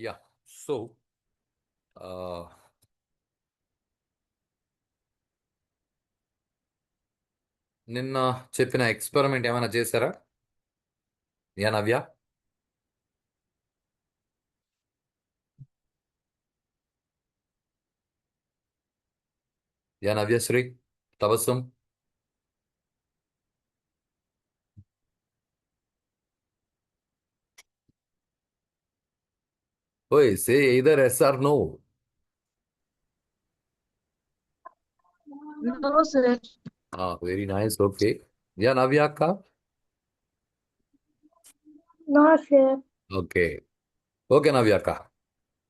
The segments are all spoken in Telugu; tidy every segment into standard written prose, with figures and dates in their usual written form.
Yeah. So, uh, నిన్న చెప్పిన ఎక్స్పెరిమెంట్ ఏమైనా చేశారా? యా నవ్య? యా నవ్యశ్రీ? తబస్సుం? ఓయ్, say either yes or no. No, sir. Very nice. Okay. Yeah Navya అక్క? No, sir. Okay. Okay Navya అక్క.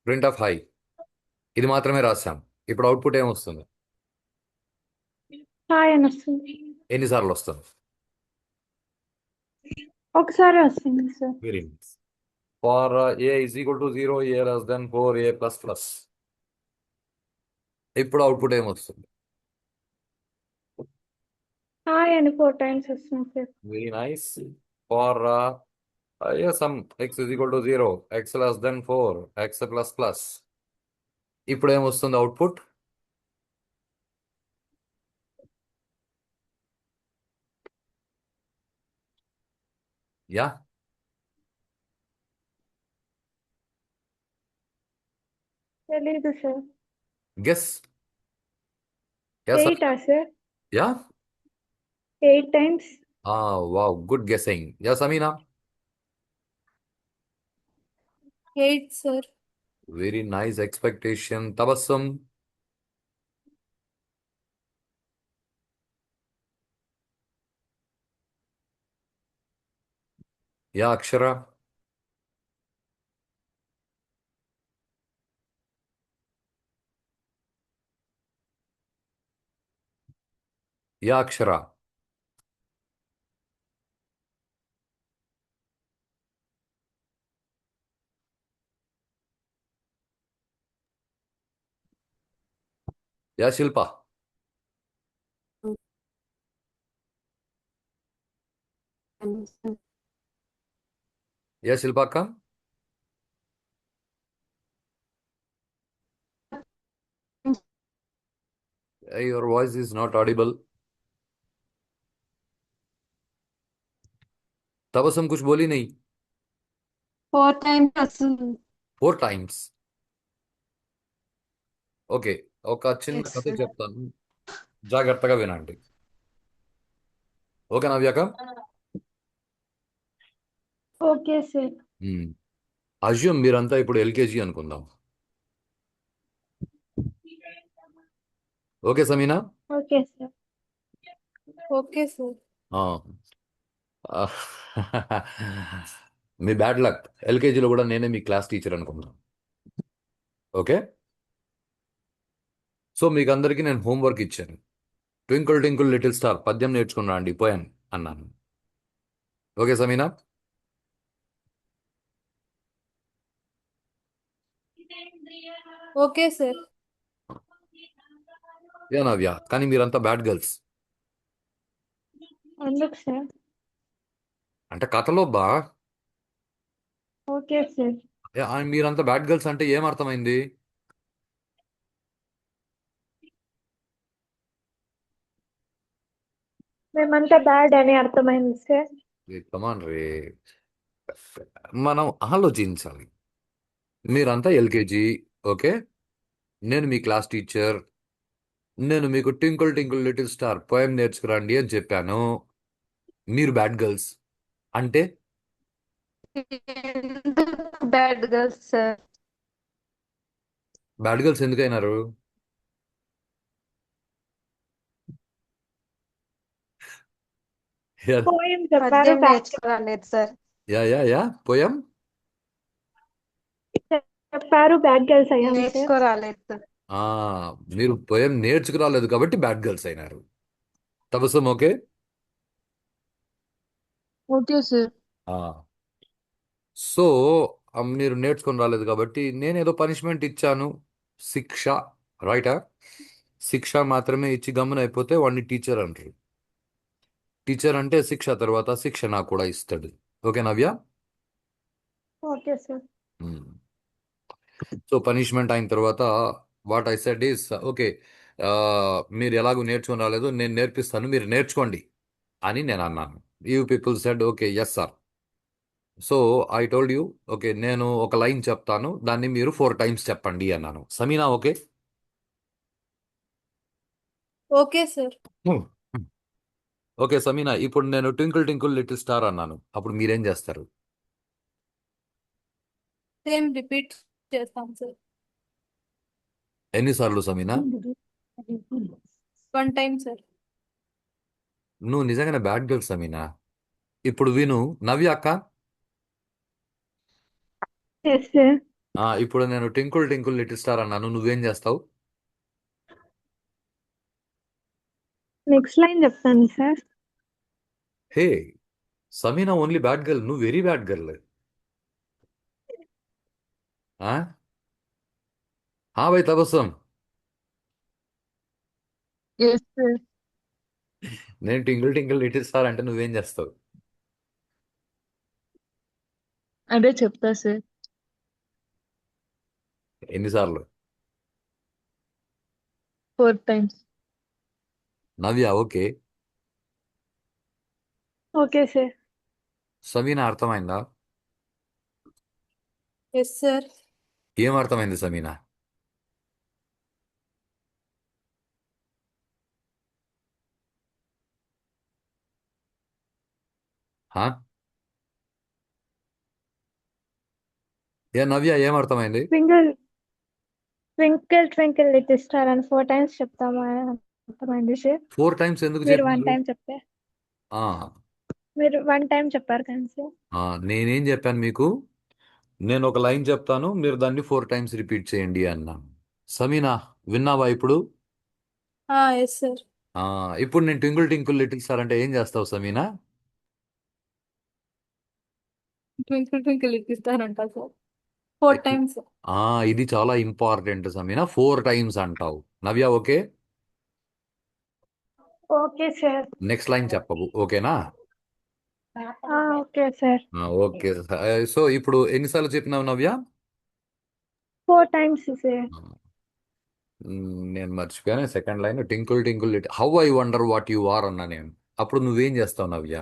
Print of hi. ఇది మాత్రమే రాశాం. ఇప్పుడు అవుట్పుట్ ఏమొస్తుంది? హాయ్ అని వస్తుంది. ఎన్నిసార్లు వస్తుంది? ఒకసారి వస్తుంది sir. Very nice. For a is equal to 0, a less than 4, a plus plus. ఇప్పుడు అవుట్పుట్ ఏమొస్తుంది? హాయ్ అని 4 times వస్తుంది sir. Very nice. For some x is equal to 0, x less than 4, x plus plus. ఇప్పుడు ఏమొస్తుంది అవుట్పుట్? యా, తెలీదు sir. Guess. Yeah sir? 8 sir. Yeah. 8 times. Wow, good guessing. Yeah Sameena? 8 sir. Very nice expectation. Tabassum? Yeah Akshara? Yeah Akshara? Yeah Shilpa? Yeah Shilpa అక్క? Your voice is not audible. Tabassum కుछ बोली नहीं. 4 times వస్తుంది. 4 times. ఓకే. ఒక చిన్న Yes, కథ sir. చెప్తాను, జాగ్రత్తగా వినండి. ఓకే నవ్యాక? Okay sir. అజ్యూమ్ మీరంతా ఇప్పుడు ఎల్కేజీ అనుకుందాం. Okay Sameena? Okay sir. Okay sir. ఆ. మీ బ్యాడ్ లక్, ఎల్కేజీలో కూడా నేనే మీ క్లాస్ టీచర్ అనుకుందాం. ఓకే. సో మీకు అందరికీ నేను హోంవర్క్ ఇచ్చాను. ట్వింకిల్ ట్వింకిల్ లిటిల్ స్టార్ పద్యం నేర్చుకుని రండి పోయాను అన్నాను. Okay Sameena? Okay sir. Yeah Navya, కానీ మీరంతా బ్యాడ్ గర్ల్స్. ఎందుకు సార్? అంటే కథలో బా. Okay sir. మీరంతా బ్యాడ్ గర్ల్స్ అంటే ఏం అర్థమైంది? మేమంతా బ్యాడ్ అని అర్థమైంది సార్. కమాన్ రే, మనం ఆలోచించాలి. మీరంతా ఎల్కేజీ. ఓకే. నేను మీ క్లాస్ టీచర్. నేను మీకు twinkle twinkle little star poem నేర్చుకురండి అని చెప్పాను. మీరు బ్యాడ్ గర్ల్స్ అంటే bad girls sir. Bad girls ఎందుకైనారు? యా పోయం చెప్పారు, నేర్చుకోలేదు sir. Yeah yeah yeah poem చెప్పారు, బ్యాడ్ గర్ల్స్ అయ్యాం సార్. నేర్చుకోరాలేదు సార్. ఆ, మీరు పోయం నేర్చుకురాలేదు కాబట్టి బ్యాడ్ గర్ల్స్ అయినారు. Tabassum okay. Okay sir. So మీరు నేర్చుకొని రాలేదు కాబట్టి నేను ఏదో పనిష్మెంట్ ఇచ్చాను, శిక్ష. రైటా? శిక్ష మాత్రమే ఇచ్చి గమ్మున అయిపోతే వాడిని టీచర్ అంటారు. టీచర్ అంటే శిక్ష తర్వాత శిక్షణ కూడా ఇస్తాడు. Okay Navya? Okay sir. Hmm. So punishment అయిన తర్వాత what I said is okay, మీరు ఎలాగో నేర్చుకుని రాలేదు, నేను నేర్పిస్తాను, మీరు నేర్చుకోండి అని నేను అన్నాను. You people said okay yes sir. So I told you okay, నేను ఒక లైన్ చెప్తాను, దాన్ని మీరు 4 టైమ్స్ చెప్పండి అన్నాను. Sameena okay? Okay sir. Okay Sameena, ఇప్పుడు నేను ట్వింకిల్ ట్వింకిల్ లిటిల్ స్టార్ అన్నాను, అప్పుడు మీరేం చేస్తారు? సేమ్ రిపీట్ చేస్తాం సార్. ఎన్నిసార్లు సమీనా? 1 time sir. నువ్వు నిజంగానే బ్యాడ్ గర్ల్ సమీనా. ఇప్పుడు విను, నవ్య అక్క. Yes sir. ఇప్పుడు నేను ట్వింకిల్ ట్వింకిల్ లిటిల్ స్టార్ అన్నాను, నువ్వేం చేస్తావు? నెక్స్ట్ లైన్ చెప్తాను sir. Hey Sameena only bad girl, నువ్వు వెరీ బ్యాడ్ గర్ల్. हाँ भाई तबस्सुम. Yes sir. నేను టింగిల్ టింగిల్ లిటిల్ స్టార్ అంటే నువ్వేం చేస్తావు? అదే చెప్తా సార్. ఎన్నిసార్లు? 4 times. Navya okay. Okay sir. Samina అర్థమైందా? Yes sir. ఏం అర్థమైంది సమీనా? హా? ఏ నవ్య ఏం అర్థమైంది? Twinkle twinkle twinkle little star అని 4 టైమ్స్ చెప్తాము అని అర్థమైంది సార్. 4 టైమ్స్ ఎందుకు మీరు వన్ చెప్పినారు? టైం చెప్తే ఆ, మీరు 1 టైం చెప్పారు కానీ సార్. నేనేం చెప్పాను మీకు? నేను ఒక లైన్ చెప్తాను, మీరు దాన్ని 4 టైమ్స్ రిపీట్ చేయండి అన్నాను. సమీనా విన్నావా ఇప్పుడు? Yes sir. ఆ, ఇప్పుడు నేను ట్వింకిల్ టింకిల్ లిటిల్ స్టార్ అంటే ఏం చేస్తావు Samina? Twinkle twinkle little star అంటా సార్ 4 టైమ్స్. ఆ, ఇది చాలా ఇంపార్టెంట్ సమీనా, 4 టైమ్స్ అంటావు. Navya okay. Okay sir. Next line చెప్పవు ఓకేనా? Okay sir. ఓకే. సో ఇప్పుడు ఎన్నిసార్లు చెప్పినావు నవ్య? 4 టైమ్స్ సార్. నేను మర్చిపోయాను second line. Twinkle twinkle little how I wonder what you are అన్నా నేను. అప్పుడు నువ్వేం చేస్తావు Navya?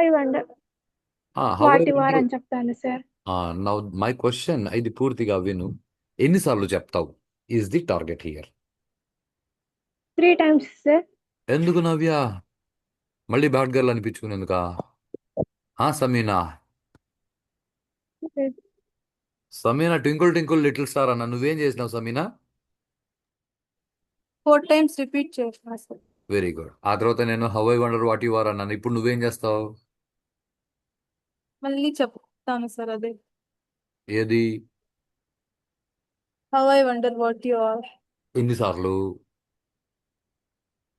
I wonder how I what you are wonder. అని చెప్తాను సార్. నౌ మై క్వశ్చన్, ఇది పూర్తిగా విను. ఎన్నిసార్లు చెప్తావు is the target here. 3 times sir. ఎందుకు నవ్య? మళ్ళీ బ్యాడ్ గర్ల్ అనిపించుకునేందుకా? Samina. Samina twinkle twinkle little star అన్న నువ్వేం చేసినావు సమీనా? 4 టైమ్స్ రిపీట్ చేసిన సార్. Very good. ఆ తర్వాత నేను how I wonder what you are అన్నాను, ఇప్పుడు నువ్వేం చేస్తావు? మళ్ళీ చెప్తాను సార్ అదే. ఏది? How I wonder what you are. ఎన్నిసార్లు?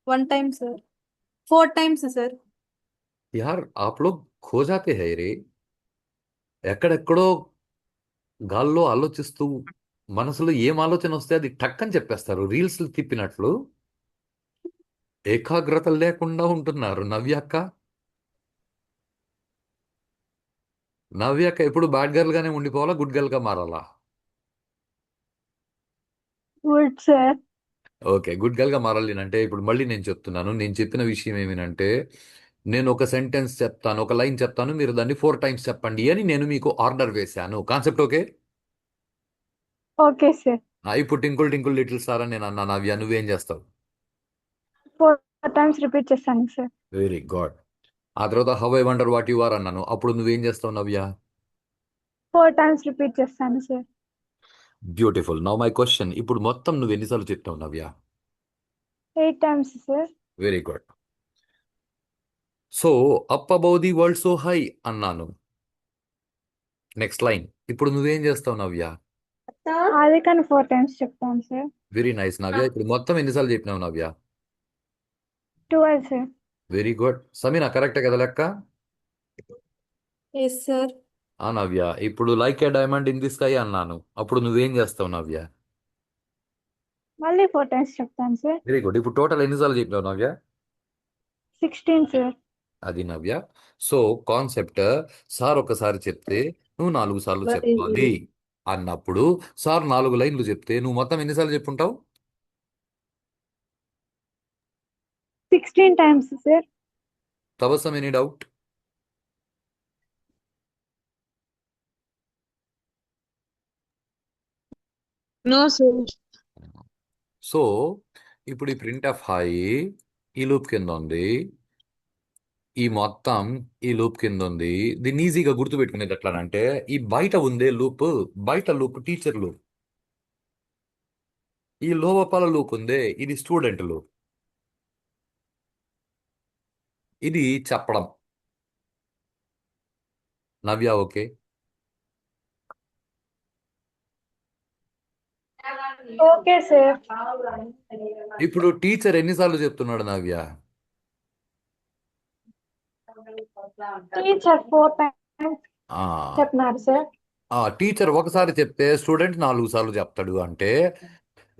1 టైం సార్. 4 times sir. యార్ ఆప్ లోగ్ ఖో జాతే హై రే. ఎక్కడెక్కడో గాల్లో ఆలోచిస్తూ మనసులో ఏం ఆలోచన వస్తే అది టక్కని చెప్పేస్తారు, రీల్స్ తిప్పినట్లు. ఏకాగ్రత లేకుండా ఉంటున్నారు నవ్యాక్క. నవ్యాక్క ఎప్పుడు బ్యాడ్ గర్ల్ గానే ఉండిపోవాలా, గుడ్ గర్ల్ గా మారాలా? Good sir. Okay, good girl గా మారాలి అంటే ఇప్పుడు మళ్ళీ నేను చెప్తున్నాను, నేను చెప్పిన విషయం ఏమినంటే, నేను ఒక సెంటెన్స్ చెప్తాను, ఒక లైన్ చెప్తాను, మీరు దాన్ని 4 టైమ్స్ చెప్పండి అని నేను మీకు ఆర్డర్ వేశాను. Concept okay? Okay sir. ఇప్పుడు టింకుల్ టింకుల్ లిటిల్ స్టార్ అని నేను అన్నాను, నవ్య నువ్వేం చేస్తావు? 4 టైమ్స్ రిపీట్ చేస్తాను సార్. Very good. ఆ తర్వాత how I wonder what you are అన్నాను, అప్పుడు నువ్వేం చేస్తావు నవ్య? 4 టైమ్స్ రిపీట్ చేస్తాను sir. Beautiful. Now my question, ఇప్పుడు మొత్తం నువ్వు ఎన్నిసార్లు చెప్తావు Navya? 8 times sir. Very good. So up above the world so high అన్నాను. నెక్స్ట్ లైన్, ఇప్పుడు నువ్వేం చేస్తావు నవ్య? అది కానీ 4 టైమ్స్ చెప్తాను సార్. వెరీ నైస్ నవ్య. ఇప్పుడు మొత్తం ఎన్నిసార్లు చెప్పినావు Navya? 12 sir. Very good. Samina కరెక్టే కదా లెక్క? Yes sir. నవ్య ఇప్పుడు like a diamond in the sky అన్నాను, అప్పుడు నువ్వేం చేస్తావు నవ్య? మళ్ళీ 4 టైమ్స్ చెప్తాను సార్. Very good. ఇప్పుడు టోటల్ ఎన్నిసార్లు చెప్పినావు నవ్య? 16 సార్. అది నవ్య. సో కాన్సెప్ట్, సార్ ఒకసారి చెప్తే నువ్వు 4 సార్లు చెప్పాలి అన్నప్పుడు, సార్ 4 లైన్లు చెప్తే నువ్వు మొత్తం ఎన్నిసార్లు చెప్పుంటావు? 16 times, sir. Tabassum, any doubt? No, sir. So ఇప్పుడు ఈ ప్రింట్ ఆఫ్ హై ఈ లూప్ కింద ఉంది, ఈ మొత్తం ఈ లూప్ కింద ఉంది. దీన్ని ఈజీగా గుర్తుపెట్టుకునేది ఎట్లా అంటే, ఈ బయట ఉందే లూప్, బయట లూప్ టీచర్ లూప్. ఈ లోపల లూప్ ఉందే, ఇది స్టూడెంట్ లూప్. ఇది చెప్పడం. నవ్య ఓకే? Okay, sir. ఇప్పుడు టీచర్ ఎన్నిసార్లు చెప్తున్నాడు నవ్య? Teacher 4 times ఆ చెప్పినారు, sir. టీచర్ ఒకసారి చెప్తే స్టూడెంట్ 4 సార్లు చెప్తాడు అంటే,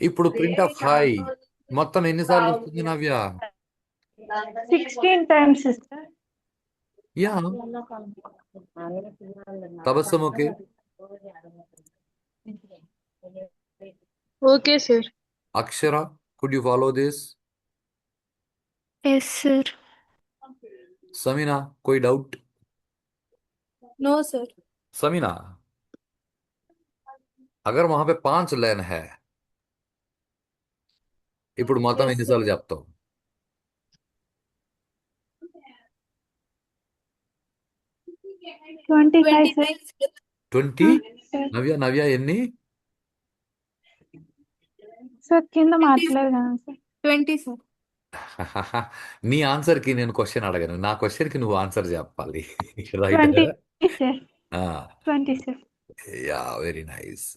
ఇప్పుడు ప్రింట్ ఆఫ్ హై మొత్తం ఎన్నిసార్లు వస్తుంది Navya? 16 times, sir. Yeah. Tabassum okay? Okay, sir. Akshara, could you follow this? Yes, sir. Samina, कोई डाउट? No, sir. समीना, अगर वहां पे 5 लाइन है, ఇప్పుడు మొత్తం Yes, sir. ఎన్నిసార్లు చెప్తావు? 25, sir. 25, sir. 20? Sir. నవ్య ఎన్ని? Sir, కింద మార్చలేదు కదా, sir. 20, sir. నీ ఆన్సర్ కి నేను క్వశ్చన్ అడగను, నా క్వశ్చన్ కి నువ్వు ఆన్సర్ చెప్పాలి. Right? 20, sir. 20, sir. Yeah, very nice.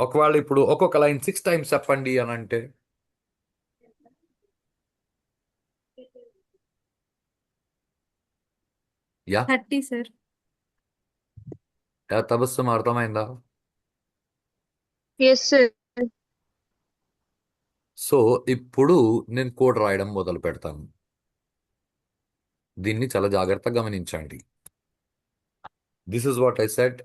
ఒకవేళ ఇప్పుడు ఒక్కొక్క లైన్ 6 టైమ్స్ చెప్పండి అని అంటే, యా 30, sir. తబస్సుమ అర్థమైందా? Yes, sir. సో ఇప్పుడు నేను కోడ్ రాయడం మొదలు పెడతాను. దీన్ని చాలా జాగ్రత్తగా గమనించండి. This is what I said.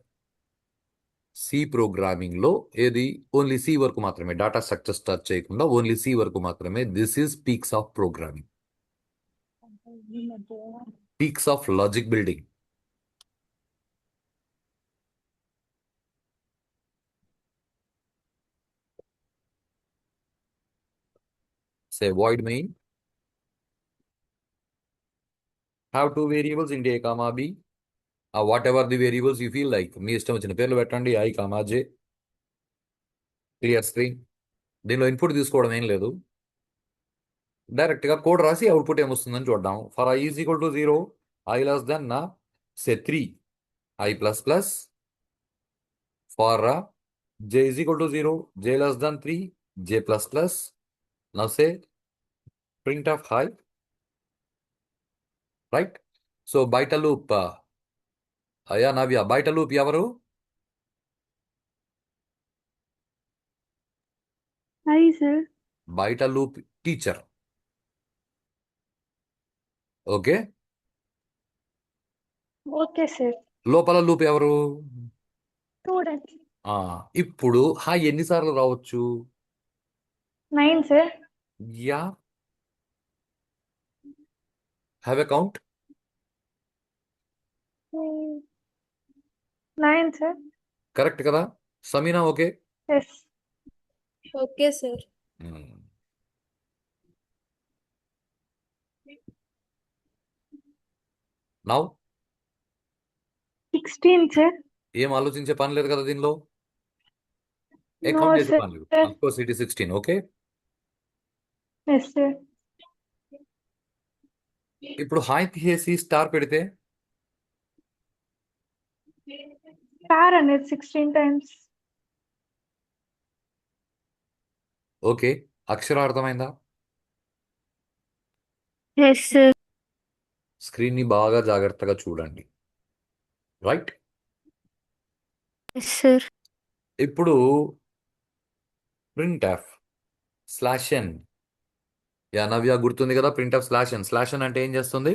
C programming లో ఏది ఓన్లీ సి వరకు మాత్రమే, డాటా స్ట్రక్చర్ స్టార్ట్ చేయకుండా ఓన్లీ సి వరకు మాత్రమే. This is peaks of programming, peaks of logic building. Say void main have two variables int a comma b. Whatever the variables you feel like, మీ ఇష్టం వచ్చిన పేర్లు పెట్టండి, i comma j. Clear screen. దీనిలో ఇన్పుట్ తీసుకోవడం ఏం లేదు, డైరెక్ట్ గా కోడ్ రాసి అవుట్పుట్ ఏమొస్తుందని చూద్దాం. For i is equal to 0, i less than say 3, i plus plus. For j is equal to 0, j less than 3, j plus plus. Now say print of hi, right? So బయట లూప్, అయ్యా నవ్య, బయట లూప్ ఎవరు? Hi, sir. బయట loop teacher. Okay. Okay, sir. లోపల లూప్ ఎవరు? Student. ఇప్పుడు హై ఎన్నిసార్లు రావచ్చు? 9, sir. Yeah, have a count. 9, sir. Correct కదా? Sameena okay? Yes. Okay, sir. Now 16, sir. ఏం ఆలోచించే పని లేదు కదా దీనిలో, ఏ No, కౌంట్ చేసే sir. పని లేదు. Of course it is 16. Okay. Yes, sir. ఇప్పుడు హాయ్ తీసేసి స్టార్ పెడితే Star అనేది 16 times. ఓకే. అక్షర అర్థమైందా? Yes, sir. స్క్రీన్ ని బాగా జాగ్రత్తగా చూడండి, రైట్? Yes, sir. ఇప్పుడు printf slash n. Yeah Navya గుర్తుంది కదా, printf slash n. Slash n అంటే ఏం చేస్తుంది?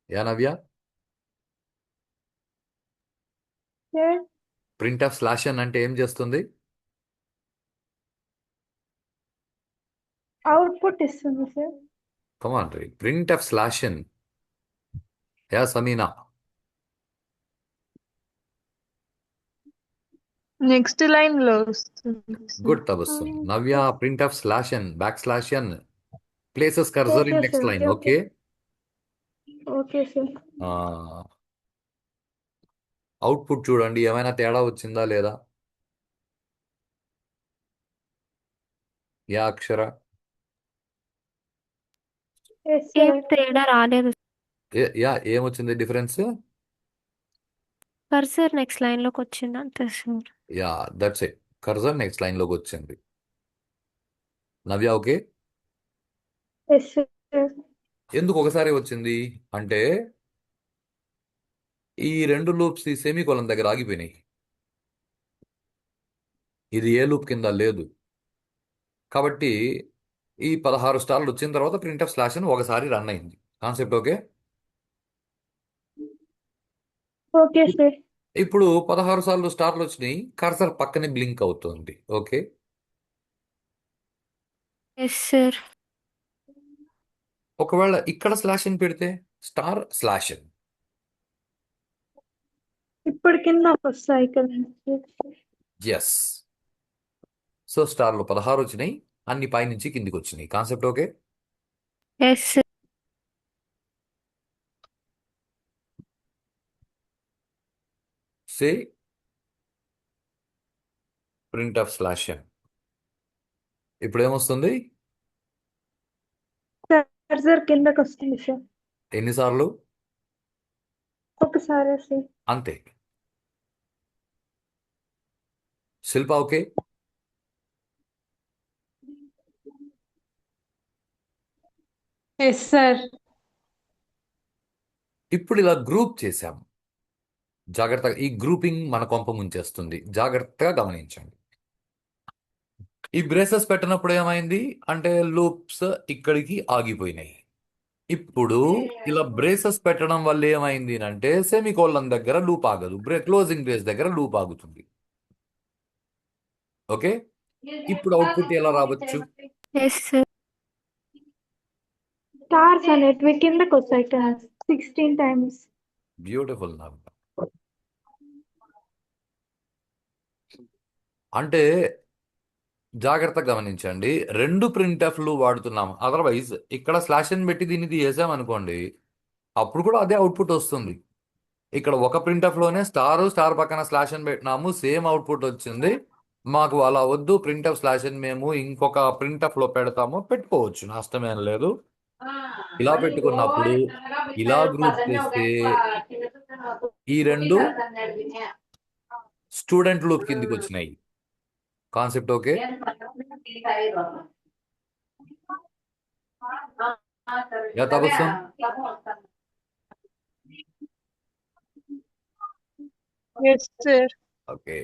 Yeah Navya, sir print of slash n అంటే ఏం చేస్తుంది? అవుట్పుట్ ఇస్తుంది సార్. కమాన్ రీ, print of slash n. Yeah Samina, next line లో వస్తుంది sir. Good Tabassum. Navya, print of slash n, back slash n places cursor okay in next sir. Line. Okay okay, okay sir. Output చూడండి, ఏమైనా తేడా వచ్చిందా లేదా? యా అక్షర, ఎస్ ఏం సార్. తేడా రాలేదు. యా ఏమొచ్చింది డిఫరెన్స్? కర్సర్ నెక్స్ట్ లైన్ లోకి వచ్చింది అంతే sir. Yeah, that's it. Cursor next line లోకి వచ్చింది. నవ్య ఓకే. Yes sir. ఎందుకు ఒకసారి వచ్చింది అంటే ఈ రెండు లూప్స్ ఈ సెమీకోలన్ దగ్గర ఆగిపోయినాయి. ఇది ఏ లూప్ కింద లేదు. కాబట్టి ఈ 16 స్టార్లు వచ్చిన తర్వాత ప్రింట్ ఆఫ్ స్లాష్ అని ఒకసారి రన్ అయింది. Concept okay. Okay sir. ఇప్పుడు 16 సార్లు స్టార్లు వచ్చినాయి, కర్సర్ పక్కనే బ్లింక్ అవుతుంది. Okay, yes sir. ఒకవేళ ఇక్కడ స్లాష్ అని పెడితే స్టార్ స్లాష్ అని. ఇప్పుడు కింద వస్తాయి కదా సార్. ఎస్, సో స్టార్లు 16 వచ్చినాయి, అన్ని పైనుంచి కిందికి వచ్చినాయి. Concept okay. Yes sir. Say print of slash అని. ఇప్పుడు ఏమొస్తుంది? కర్సర్ కిందకి వస్తుంది సార్. ఎన్నిసార్లు? ఒకసారి సార్. అంతే. శిల్ప ఓకే. Yes sir. ఇప్పుడు ఇలా గ్రూప్ చేశాం. జాగ్రత్తగా, ఈ గ్రూపింగ్ మన కొంప ముంచేస్తుంది. జాగ్రత్తగా గమనించండి. ఈ బ్రేసెస్ పెట్టినప్పుడు ఏమైంది అంటే లూప్స్ ఇక్కడికి ఆగిపోయినాయి. ఇప్పుడు ఇలా బ్రేసెస్ పెట్టడం వల్ల ఏమైంది అంటే సెమీకోలన్ దగ్గర లూప్ ఆగదు, క్లోజింగ్ బ్రేస్ దగ్గర లూప్ ఆగుతుంది. ఓకే, ఇప్పుడు అవుట్పుట్ ఎలా రావచ్చు? Yes sir. స్టార్స్ అనేటివి కిందకి వస్తాయి కదా 16 టైమ్స్. బ్యూటిఫుల్ నాకు. అంటే జాగ్రత్తగా గమనించండి, రెండు ప్రింట్ఎఫ్లు వాడుతున్నాం. అదర్వైజ్ ఇక్కడ స్లాష్ అని పెట్టి దీన్ని తీసేసాం అనుకోండి, అప్పుడు కూడా అదే అవుట్పుట్ వస్తుంది. ఇక్కడ ఒక ప్రింట్ఎఫ్ లోనే స్టార్ పక్కన స్లాష్ అని పెట్టినాము, సేమ్ అవుట్పుట్ వచ్చింది. మాకు అలా వద్దు, ప్రింట్ఎఫ్ స్లాష్ అని మేము ఇంకొక ప్రింట్ఎఫ్ లో పెడతాము, పెట్టుకోవచ్చు, నష్టమేం లేదు. ఇలా పెట్టుకున్నప్పుడు ఇలా గ్రూప్ చేస్తే ఈ రెండు స్టూడెంట్ లూప్ కిందికి వచ్చినాయి. Concept okay. Yeah Tabassum, yes sir. Okay.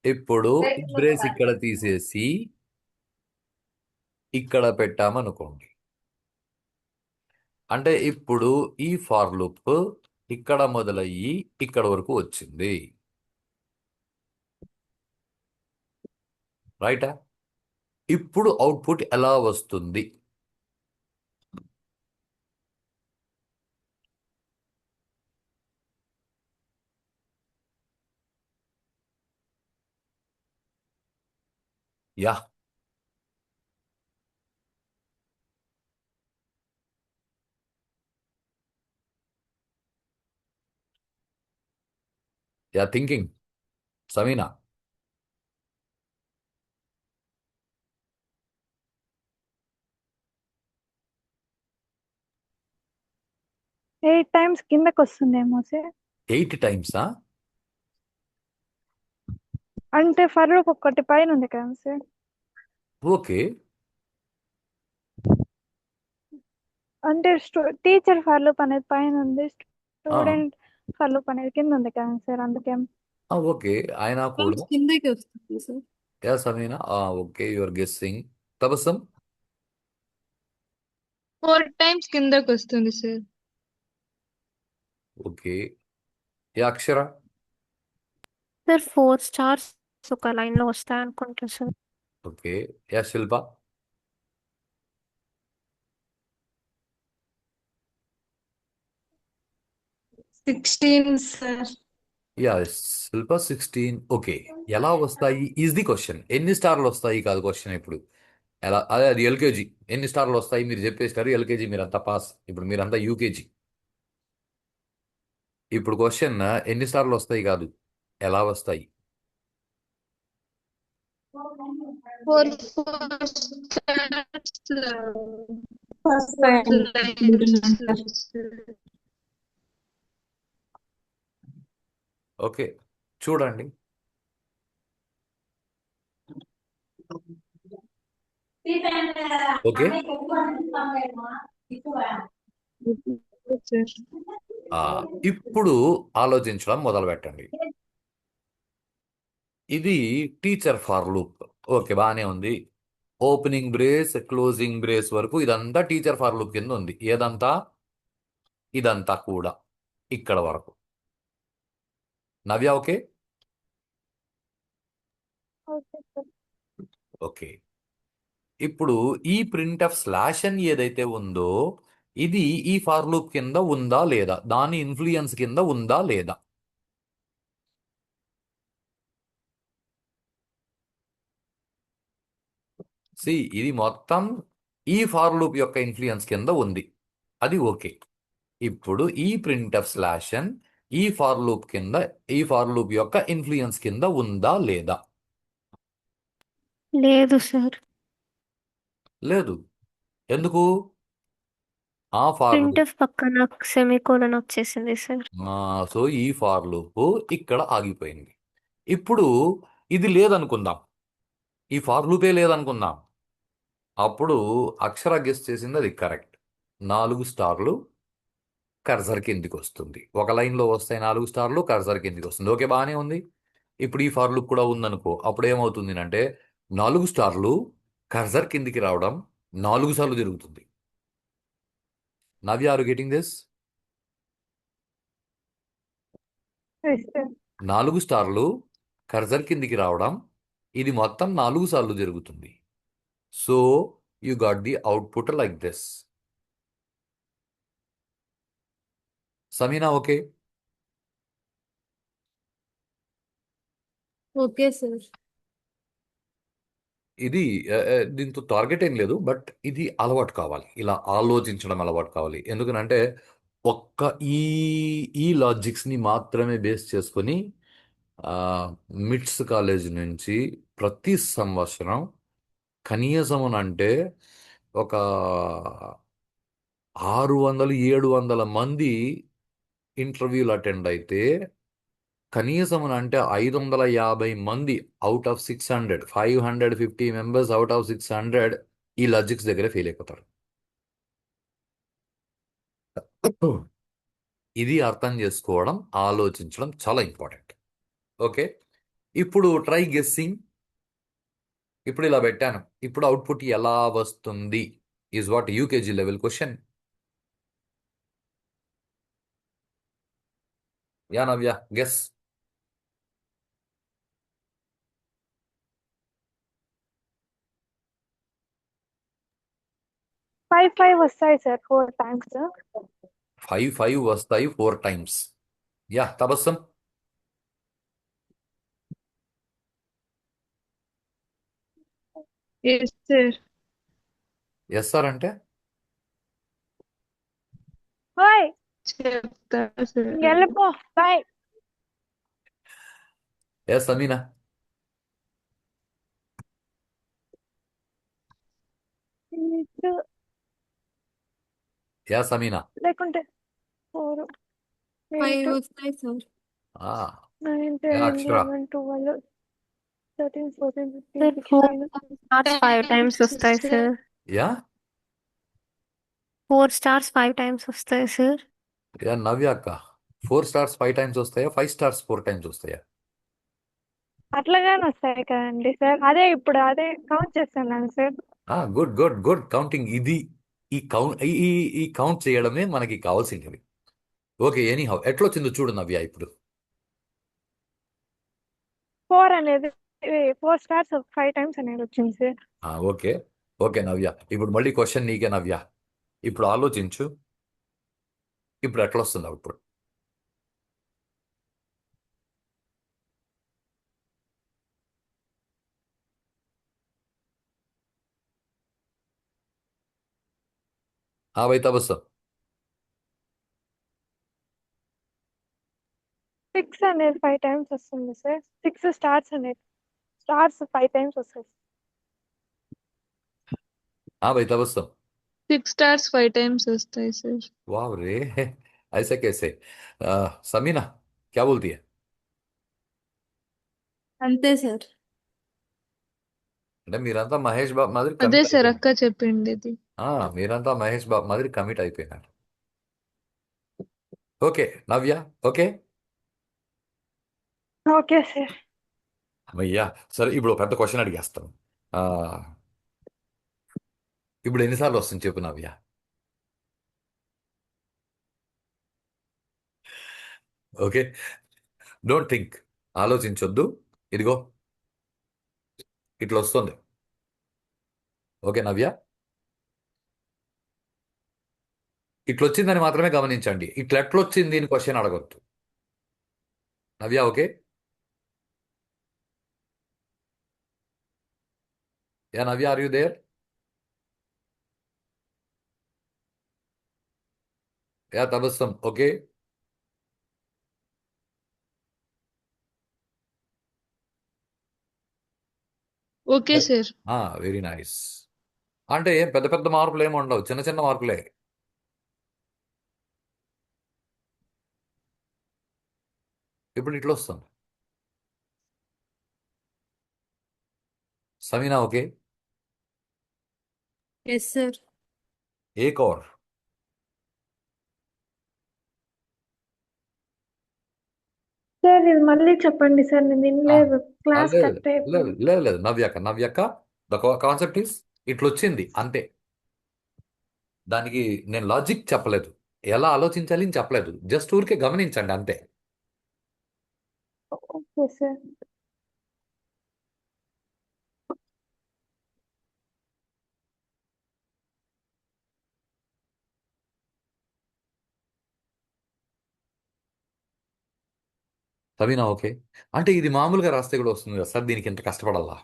ఇప్పుడు ఈ బ్రేస్ ఇక్కడ తీసేసి ఇక్కడ పెట్టామనుకోండి, అంటే ఇప్పుడు ఈ ఫార్ లూప్ ఇక్కడ మొదలయ్యి ఇక్కడ వరకు వచ్చింది. రైటా? ఇప్పుడు అవుట్పుట్ ఎలా వస్తుంది? Yeah, yeah thinking. Sameena, 8 times కిందకి వస్తుందేమో సార్. 8 టైమ్సా? అంటే ఫర్ లూప్ ఒక్కటి పైన ఉంది కదా సార్. ఓకే, అంటే టీచర్ ఫర్ లూప్ అనేది పైన ఉంది, స్టూడెంట్ ఫర్ లూప్ అనేది కింద ఉంది కదా సార్, అందుకే. ఓకే. ఆయన కూడా కిందకి వస్తుంది sir. Yeah Samina, okay, your guessing. Tabassum, 4 times కిందకి వస్తుంది సార్. ఓకే. ఏ అక్షర? సార్ 4 స్టార్స్ ఒక లైన్లో వస్తాయి అనుకుంటా sir. Okay. Yeah Shilpa? 16 sir. Yeah Shilpa 16. Okay. ఎలా వస్తాయి ఈజ్ ది క్వశ్చన్. ఎన్ని స్టార్లు వస్తాయి కాదు క్వశ్చన్ ఇప్పుడు. ఎలా అదే అది ఎల్కేజీ. ఎన్ని స్టార్లు వస్తాయి మీరు చెప్పేస్తారు. ఎల్కేజీ మీరంతా పాస్. ఇప్పుడు మీరంతా యూకేజీ. ఇప్పుడు క్వశ్చన్ ఎన్ని స్టార్లు వస్తాయి కాదు, ఎలా వస్తాయి. 4 ఓకే చూడండి. ఓకే. ఇప్పుడు ఆలోచించడం మొదలు పెట్టండి. ఇది టీచర్ ఫర్ లూప్. ఓకే బాగానే ఉంది. ఓపెనింగ్ బ్రేస్ క్లోజింగ్ బ్రేస్ వరకు ఇదంతా టీచర్ ఫర్ లూప్ కింద ఉంది. ఏదంతా? ఇదంతా కూడా ఇక్కడ వరకు. నవ్య ఓకే? Okay sir. ఓకే. ఇప్పుడు ఈ ప్రింట్ఎఫ్ స్లాష్ అని ఏదైతే ఉందో ఇది ఈ ఫర్ లూప్ కింద ఉందా లేదా, దాని ఇన్ఫ్లుయెన్స్ కింద ఉందా లేదా? ఇది మొత్తం ఈ ఫార్ లూప్ యొక్క ఇన్ఫ్లుయెన్స్ కింద ఉంది. అది ఓకే. ఇప్పుడు ఈ ప్రింట్ఎఫ్ స్లాష్ n ఈ ఫార్ లూప్ కింద ఈ ఫార్ లూప్ యొక్క ఇన్ఫ్లుయెన్స్ కింద ఉందా లేదా? లేదు సార్. లేదు. ఎందుకు? ఆ ఫార్ లూప్ ప్రింట్ఎఫ్ పక్కన సెమీకోలన్ వచ్చేసింది సార్. సో ఈ ఫార్ లూప్ ఇక్కడ ఆగిపోయింది. ఇప్పుడు ఇది లేదనుకుందాం, ఈ ఫార్ లూపే లేదనుకుందాం. అప్పుడు అక్షర గెస్ చేసింది అది కరెక్ట్. 4 స్టార్లు కర్సర్ కిందికి వస్తుంది. ఒక లైన్లో వస్తాయి 4 స్టార్లు, కర్సర్ కిందికి వస్తుంది. ఓకే బాగానే ఉంది. ఇప్పుడు ఈ ఫార్ లూప్ కూడా ఉందనుకో, అప్పుడు ఏమవుతుంది అంటే 4 స్టార్లు కర్సర్ కిందికి రావడం 4 సార్లు జరుగుతుంది. Navya are getting this? Yes sir. 4 స్టార్లు కర్సర్ కిందికి రావడం ఇది మొత్తం 4 సార్లు జరుగుతుంది. So you got the output like this. Sameena okay? Okay sir. ఇది దీంతో టార్గెట్ ఏం లేదు, బట్ ఇది అలవాటు కావాలి. ఇలా ఆలోచించడం అలవాటు కావాలి. ఎందుకనంటే ఒక్క ఈ ఈ లాజిక్స్ని మాత్రమే బేస్ చేసుకొని మిట్స్ కాలేజ్ నుంచి ప్రతి సంవత్సరం కనీసం అంటే ఒక 600-700 మంది ఇంటర్వ్యూలు అటెండ్ అయితే కనీసం అంటే 550 మంది out of 600, 550 members out of 600 ఈ లాజిక్స్ దగ్గర ఫెయిల్ అయిపోతారు. ఇది అర్థం చేసుకోవడం, ఆలోచించడం చాలా ఇంపార్టెంట్. ఓకే. ఇప్పుడు ట్రై గెస్సింగ్. ఇప్పుడు ఇలా పెట్టాను, ఇప్పుడు అవుట్పుట్ ఎలా వస్తుంది is what UKG level question. Yeah Navya guess. 5 వస్తాయి సార్ 4 times. 5 వస్తాయి 4 times. Yeah Tabassum. Yes sir. Yes sir అంటే హాయ్ చెప్తా సార్. వెళ్ళిపో bye. Yes Samina. Yeah Samina. లేకుంటే 4 5 8 వస్తాయి sir. 9 yeah 10 Akshara. 11 12 13 14 sir 15 4 16. Stars 5 times వస్తాయి సార్. యా 4 స్టార్స్ 5 times వస్తాయి సార్. యా నవ్య అక్క. 4 స్టార్స్ 5 times వస్తాయా, 5 స్టార్స్ 4 times వస్తాయా? అట్లాగానే వస్తాయి కదండి సార్. అదే ఇప్పుడు అదే కౌంట్ చేస్తున్నాను sir. Good good good counting. ఇది ఈ కౌంట్ ఈ కౌంట్ చేయడమే మనకి కావాల్సినవి. ఓకే, ఎనీ హౌ ఎట్లొచ్చిందో చూడు నవ్య ఇప్పుడు. 4 అనేది 4 స్టార్స్ 5 టైమ్స్ అనేది వచ్చింది సార్. ఓకే ఓకే నవ్య, ఇప్పుడు మళ్ళీ క్వశ్చన్ నీకే నవ్య. ఇప్పుడు ఆలోచించు, ఇప్పుడు ఎట్లా వస్తుంది ఇప్పుడు. भाई तब सब 6 అనేది 5 టైమ్స్ వస్తుంది సార్. 6 స్టార్స్ అనేది స్టార్స్ 5 టైమ్స్ వస్తాయి. हाँ भाई तब सब 6 స్టార్స్ 5 టైమ్స్ వస్తాయి సార్. वाह रे ऐसे कैसे? समीना क्या बोलती है? అంతే సార్. అంటే మీరంతా మహేష్ బాబు మాదిరి అదే కమిట్ సార్ అయిపోయినారు. అక్క చెప్పిండేది. మీరంతా మహేష్ బాబు మాదిరి కమిట్ అయిపోయినారు. Okay Navya, okay okay sir. అయ్యా సరే, ఇప్పుడు ఒక పెద్ద క్వశ్చన్ అడిగేస్తాను. ఆ, ఇప్పుడు ఎన్నిసార్లు వస్తుంది చెప్పు నవ్య. ఓకే, డోంట్ థింక్, ఆలోచించొద్దు. ఇదిగో ఇట్లా వస్తుంది. ఓకే నవ్య, ఇట్లా వచ్చిందని మాత్రమే గమనించండి. ఇట్లా ఎట్లొచ్చింది అని క్వశ్చన్ అడగొద్దు. Navya okay, yeah Navya are you there? Yeah Tabassum okay. Okay sir. Very nice. అంటే ఏం పెద్ద పెద్ద మార్పులు ఏమి ఉండవు, చిన్న చిన్న మార్పులే. ఇప్పుడు ఇట్లా వస్తుంది. Sameena okay, yes sir. एक और సార్ ఇది మళ్ళీ చెప్పండి సార్, నేను వినలేదు, క్లాస్ లేదు కట్ లేదు అయిపోయింది. లేదు లేదు నవ్యక్క ద కాన్సెప్ట్ ఈస్ ఇట్లా వచ్చింది అంతే. దానికి నేను లాజిక్ చెప్పలేదు, ఎలా ఆలోచించాలి అని చెప్పలేదు, జస్ట్ ఊరికే గమనించండి అంతే. Okay sir. సమీనా ఓకే, అంటే ఇది మామూలుగా రాస్తే కూడా వస్తుంది కదా సార్, దీనికి ఇంత కష్టపడాలా?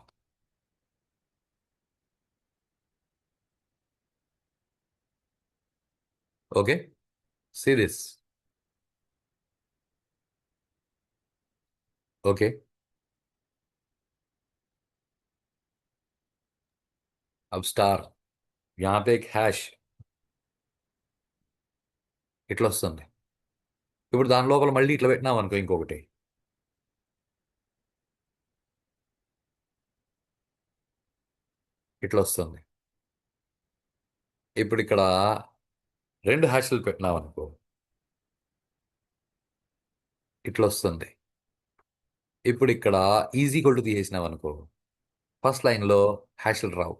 Okay serious okay. अब स्टार, यहाँ पे एक హ్యాష్ ఇట్లా వస్తుంది. ఇప్పుడు దాని లోపల మళ్ళీ ఇట్లా పెట్టినాం అనుకో ఇంకొకటి, ఇట్లా వస్తుంది. ఇప్పుడు ఇక్కడ 2 హ్యాష్లు పెట్టినాం అనుకో, ఇట్లా వస్తుంది. ఇప్పుడు ఇక్కడ ఈజీ కొట్టు తీసేసినాం అనుకో, ఫస్ట్ లైన్లో హ్యాష్లు రావు.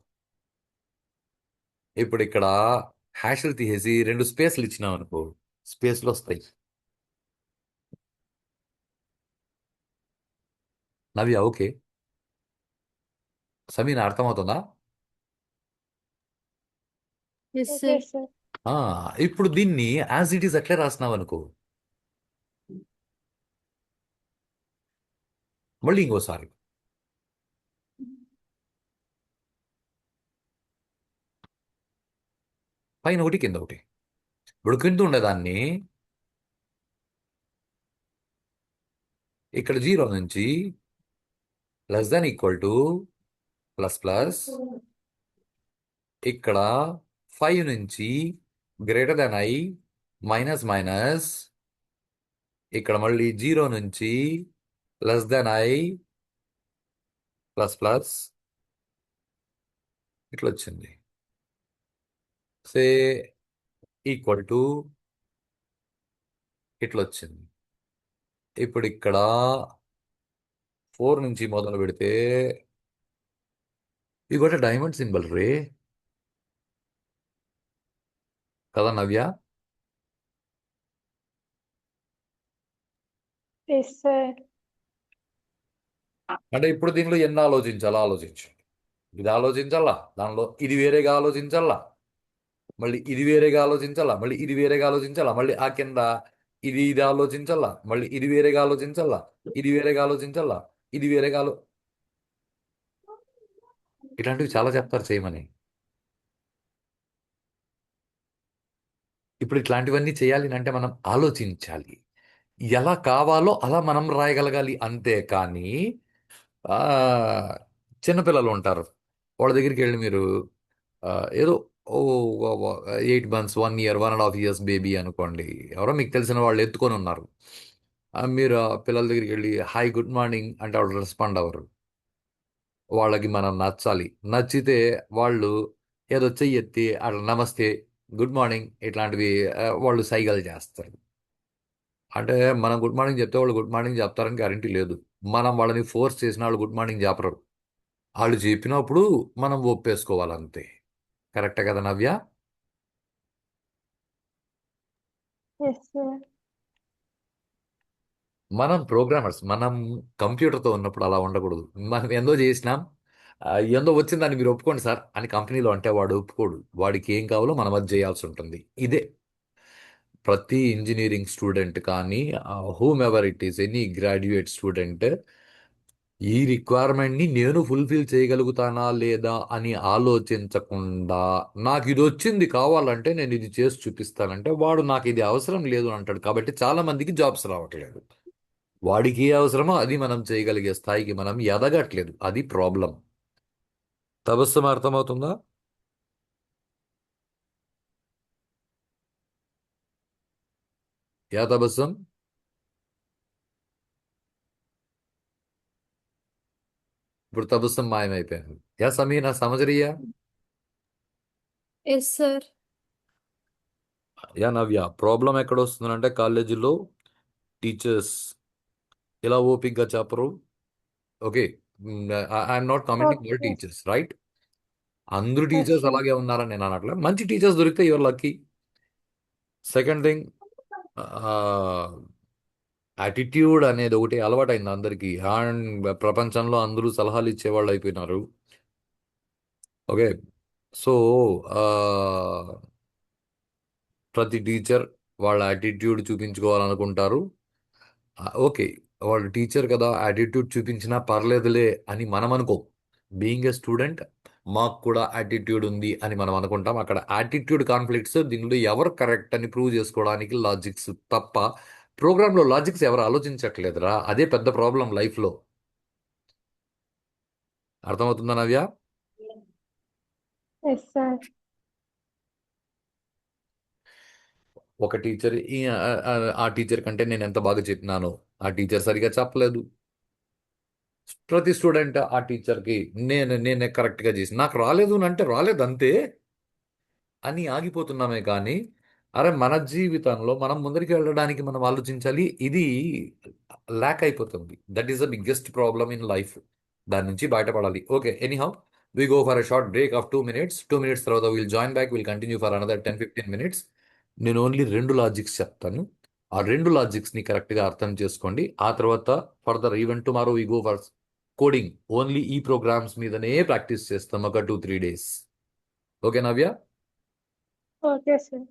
ఇప్పుడు ఇక్కడ హ్యాష్లు తీసేసి 2 స్పేస్లు ఇచ్చినాం అనుకో, స్పేస్లు వస్తాయి. నవ్య ఓకే, సమీన అర్థమవుతుందా? Yes okay sir. సార్. ఇప్పుడు దీన్ని యాజ్ ఇట్ ఈస్ అట్లే రాసినాం అనుకో, మళ్ళీ ఇంకోసారి పైన ఒకటి కింద ఒకటి. ఇప్పుడు కింద ఉండేదాన్ని ఇక్కడ 0 నుంచి less than equal to plus plus, ఇక్కడ 5 నుంచి greater than I minus minus, ఇక్కడ మళ్ళీ 0 నుంచి less than I plus plus, ఇట్లా వచ్చింది. సే ఈక్వల్ టు ఇట్లా వచ్చింది. ఇప్పుడు ఇక్కడ 4 నుంచి మొదలు పెడితే ఇది కూడా డైమండ్ సింబల్ రే. కదా నవ్య? Yes sir. అంటే ఇప్పుడు దీనిలో ఎన్ని ఆలోచించాలా ఆలోచించు. ఇది ఆలోచించాలా, దానిలో ఇది వేరేగా ఆలోచించాలా, మళ్ళీ ఇది వేరేగా ఆలోచించాలా, మళ్ళీ ఇది వేరేగా ఆలోచించాలా, మళ్ళీ ఆ కింద ఇది ఇది ఆలోచించాలా, మళ్ళీ ఇది వేరేగా ఆలోచించాలా, ఇది వేరేగా ఆలోచించాలా, ఇది వేరేగా ఇట్లాంటివి చాలా చెప్తారు చేయమని. ఇప్పుడు ఇట్లాంటివన్నీ చేయాలి అంటే మనం ఆలోచించాలి. ఎలా కావాలో అలా మనం రాయగలగాలి అంతే. కానీ ఆ, చిన్నపిల్లలు ఉంటారు, వాళ్ళ దగ్గరికి వెళ్ళి మీరు ఆ, ఏదో ఓ 8 months 1 year 1.5 years బేబీ అనుకోండి, ఎవరో మీకు తెలిసిన వాళ్ళు ఎత్తుకొని ఉన్నారు. మీరు ఆ పిల్లల దగ్గరికి వెళ్ళి హాయ్ గుడ్ మార్నింగ్ అంటే వాళ్ళు రెస్పాండ్ అవ్వరు. వాళ్ళకి మనం నచ్చాలి. నచ్చితే వాళ్ళు ఏదో చెయ్యి ఎత్తి అట్లా నమస్తే గుడ్ మార్నింగ్ ఇట్లాంటివి వాళ్ళు సైగలు చేస్తారు. అంటే మనం గుడ్ మార్నింగ్ చెప్తే వాళ్ళు గుడ్ మార్నింగ్ చెప్తారని గ్యారంటీ లేదు. మనం వాళ్ళని ఫోర్స్ చేసిన వాళ్ళు గుడ్ మార్నింగ్ చెప్పరు. వాళ్ళు చెప్పినప్పుడు మనం ఒప్పేసుకోవాలంతే. కరెక్టే కదా నవ్య? Yes sir. మనం ప్రోగ్రామర్స్, మనం కంప్యూటర్తో ఉన్నప్పుడు అలా ఉండకూడదు. మనం ఎందో చేసినాం, ఎందో వచ్చిందని మీరు ఒప్పుకోండి సార్ అని కంపెనీలో అంటే వాడు ఒప్పుకోడు. వాడికి ఏం కావాలో మనం అది చేయాల్సి ఉంటుంది. ఇదే ప్రతి ఇంజనీరింగ్ స్టూడెంట్ కానీ whom ever it is any graduate student ఈ రిక్వైర్మెంట్ని నేను ఫుల్ఫిల్ చేయగలుగుతానా లేదా అని ఆలోచించకుండా నాకు ఇది వచ్చింది కావాలంటే నేను ఇది చేసి చూపిస్తానంటే వాడు నాకు ఇది అవసరం లేదు అని అంటాడు. కాబట్టి చాలా మందికి జాబ్స్ రావట్లేదు. వాడికి ఏ అవసరమో అది మనం చేయగలిగే స్థాయికి మనం ఎదగట్లేదు. అది ప్రాబ్లం. తబస్సుమ అర్థమవుతుందా? యా తబస్సం? ఇప్పుడు తబస్సం మాయమైపోయింది. యా సమీనా సమజరియా? Yes sir. Yeah Navya, problem ఎక్కడ వస్తుందంటే కాలేజీలో టీచర్స్ ఇలా ఓపిక్గా చెప్పరు. Okay, I'm not commenting all okay. Teachers, right? అందరూ ఎస్ టీచర్స్ సార్. అలాగే ఉన్నారని నేను అనట్లే. మంచి టీచర్స్ దొరికితే your lucky. Second thing, attitude అనేది ఒకటి అలవాటైంది అందరికీ. అండ్ ప్రపంచంలో అందరూ సలహాలు ఇచ్చేవాళ్ళు అయిపోయినారు. ఓకే, సో ప్రతి టీచర్ వాళ్ళ యాటిట్యూడ్ చూపించుకోవాలనుకుంటారు. ఓకే, వాళ్ళు టీచర్ కదా యాటిట్యూడ్ చూపించినా పర్లేదులే అని మనం అనుకో. బీయింగ్ ఏ స్టూడెంట్ మాకు కూడా యాటిట్యూడ్ ఉంది అని మనం అనుకుంటాం. అక్కడ యాటిట్యూడ్ కాన్ఫ్లిక్ట్స్, దీనిలో ఎవరు కరెక్ట్ అని ప్రూవ్ చేసుకోవడానికి లాజిక్స్ తప్ప ప్రోగ్రాంలో లాజిక్స్ ఎవరు ఆలోచించట్లేదురా. అదే పెద్ద ప్రాబ్లం లైఫ్లో. అర్థమవుతుందా నవ్య? Yes sir. ఒక టీచర్ ఆ టీచర్ కంటే నేను ఎంత బాగా చెప్పినాను, ఆ టీచర్ సరిగా చెప్పలేదు. ప్రతి స్టూడెంట్ ఆ టీచర్కి నేనే కరెక్ట్గా చేసి నాకు రాలేదు అని అంటే రాలేదు అంతే అని ఆగిపోతున్నామే. కానీ అరే మన జీవితంలో మనం ముందరికి వెళ్ళడానికి మనం ఆలోచించాలి. ఇది ల్యాక్ అయిపోతుంది. That is the biggest problem in life. దాని నుంచి బయటపడాలి. Okay, anyhow we go for a short break of 2 minutes. 2 minutes తర్వాత will join back, will continue for another 10-15 minutes. నేను ఓన్లీ 2 లాజిక్స్ చెప్తాను. ఆ 2 లాజిక్స్ని కరెక్ట్గా అర్థం చేసుకోండి. ఆ తర్వాత further even tomorrow we go for coding. Only ఈ ప్రోగ్రామ్స్ మీదనే ప్రాక్టీస్ చేస్తాం ఒక 2-3 days. Okay Navya? Okay sir.